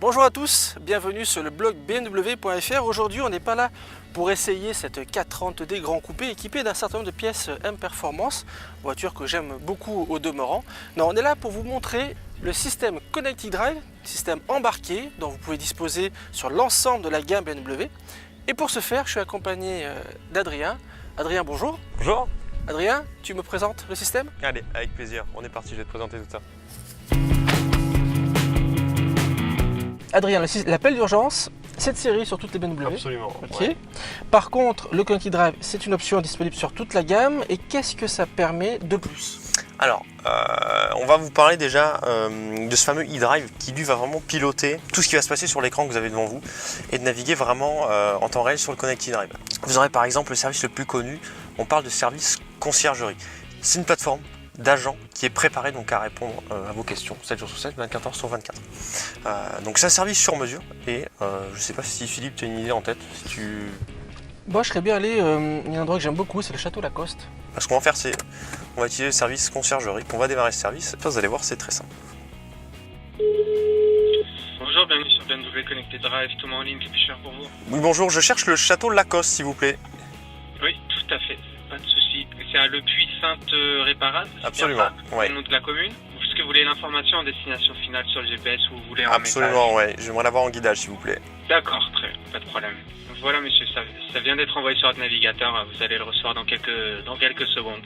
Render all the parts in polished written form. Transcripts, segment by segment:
Bonjour à tous, bienvenue sur le blog bmw.fr. Aujourd'hui on n'est pas là pour essayer cette 430D Grand Coupé équipée d'un certain nombre de pièces M Performance, voiture que j'aime beaucoup au demeurant. Non, on est là pour vous montrer le système Connected Drive, système embarqué dont vous pouvez disposer sur l'ensemble de la gamme BMW. Et pour ce faire, je suis accompagné d'Adrien. Adrien, bonjour. Bonjour. Adrien, tu me présentes le système? Allez, avec plaisir, on est parti, je vais te présenter tout ça. Adrien, l'appel d'urgence, cette série sur toutes les BMW. Absolument. Ok. Ouais. Par contre, le Connected Drive, c'est une option disponible sur toute la gamme. Et qu'est-ce que ça permet de plus? Alors, on va vous parler déjà de ce fameux e-drive qui lui va vraiment piloter tout ce qui va se passer sur l'écran que vous avez devant vous et de naviguer vraiment en temps réel sur le Connected Drive. Vous aurez par exemple le service le plus connu, on parle de service conciergerie. C'est une plateforme d'agents qui est préparé donc à répondre à vos questions 7 jours sur 7, 24 heures sur 24. Donc c'est un service sur mesure et je ne sais pas si Philippe tu as une idée en tête. Si tu... Moi je serais bien allé, il y a un endroit que j'aime beaucoup, c'est le Château Lacoste. Ce qu'on va faire c'est, on va utiliser le service conciergerie, on va démarrer ce service, vous allez voir c'est très simple. Bonjour, bienvenue sur BMW Connected Drive, Thomas en ligne, que puis-je faire pour vous? Oui bonjour, je cherche le Château Lacoste s'il vous plaît. Oui, tout à fait, pas de souci. C'est à Le Puy-Sainte-Réparade? Absolument, ouais. C'est le nom de la commune? Est-ce que vous voulez l'information en destination finale sur le GPS ou vous voulez en Absolument, message? ouais. J'aimerais l'avoir en guidage s'il vous plaît. D'accord, très bien, pas de problème. Donc voilà monsieur, ça vient d'être envoyé sur votre navigateur, vous allez le recevoir dans quelques secondes.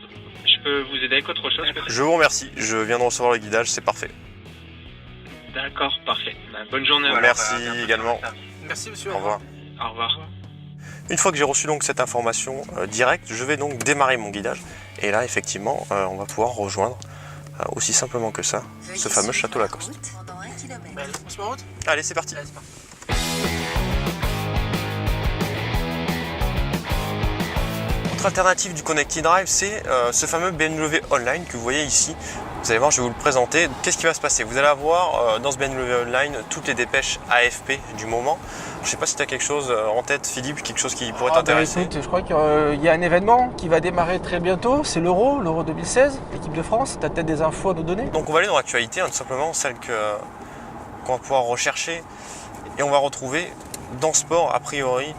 Je peux vous aider avec autre chose peut-être? Je vous remercie, je viens de recevoir le guidage, c'est parfait. D'accord, parfait. Bonne journée. Merci également. Merci monsieur. Au revoir. Au revoir. Une fois que j'ai reçu donc cette information directe, je vais donc démarrer mon guidage. Et là, effectivement, on va pouvoir rejoindre, aussi simplement que ça, ce fameux Château Lacoste. On se met en route? Allez, c'est parti. Allez, c'est parti. Autre alternative du Connected Drive, c'est ce fameux BMW Online que vous voyez ici. Vous allez voir, je vais vous le présenter. Qu'est-ce qui va se passer? Vous allez avoir dans ce BMW Online toutes les dépêches AFP du moment. Je ne sais pas si tu as quelque chose en tête, Philippe, quelque chose qui pourrait t'intéresser. Écoute, je crois qu'il y a un événement qui va démarrer très bientôt, c'est l'Euro 2016, l'équipe de France. Tu as peut-être des infos à nous donner? Donc on va aller dans l'actualité, tout simplement, celle qu'on va pouvoir rechercher. Et on va retrouver dans Sport, a priori,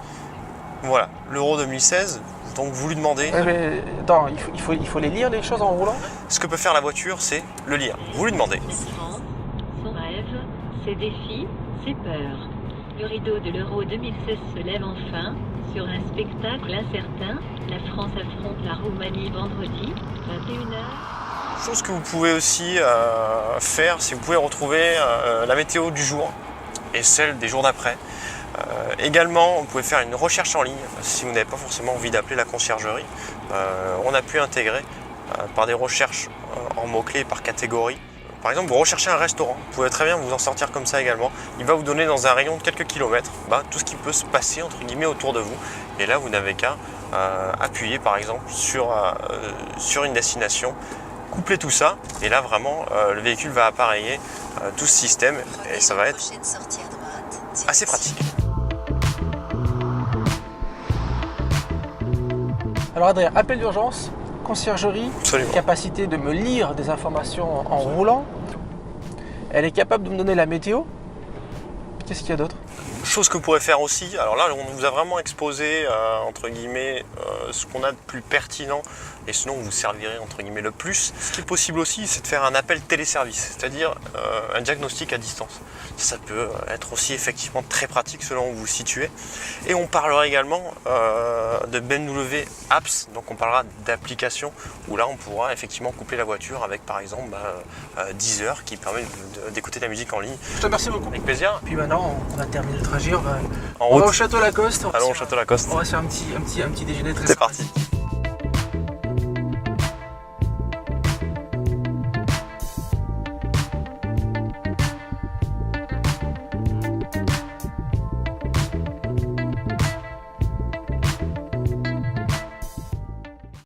voilà, l'Euro 2016. Donc vous lui demandez, Mais, attends, il faut les lire les choses en roulant? ce que peut faire la voiture, c'est le lire. Vous lui demandez. Son rêve, ses défis, ses peurs. Le rideau de l'Euro 2016 se lève enfin. Sur un spectacle incertain, la France affronte la Roumanie vendredi, 21h. Chose que vous pouvez aussi faire, si vous pouvez retrouver la météo du jour et celle des jours d'après. Également, vous pouvez faire une recherche en ligne si vous n'avez pas forcément envie d'appeler la conciergerie. On a pu intégrer par des recherches en mots-clés par catégorie. Par exemple, vous recherchez un restaurant, vous pouvez très bien vous en sortir comme ça également. Il va vous donner dans un rayon de quelques kilomètres tout ce qui peut se passer entre guillemets autour de vous. Et là, vous n'avez qu'à appuyer par exemple sur une destination, coupler tout ça, et là vraiment le véhicule va appareiller tout ce système et ça va être assez pratique. Alors Adrien, appel d'urgence, conciergerie, Absolument. capacité de me lire des informations en roulant. Elle est capable de me donner la météo. Qu'est-ce qu'il y a d'autre? Chose que vous pourrez faire aussi, alors là on vous a vraiment exposé entre guillemets ce qu'on a de plus pertinent et ce dont vous servirez entre guillemets le plus. Ce qui est possible aussi, c'est de faire un appel téléservice, c'est-à-dire un diagnostic à distance. Ça peut être aussi effectivement très pratique selon où vous vous situez. Et on parlera également de BMW Apps, donc on parlera d'applications où là on pourra effectivement coupler la voiture avec par exemple Deezer qui permet d'écouter de la musique en ligne. Je te remercie beaucoup. Avec plaisir. Puis maintenant, on a terminé le trajet, En on va route. au Château Lacoste. Allons au Château Lacoste. On va se faire un petit déjeuner très C'est parti. sympathique.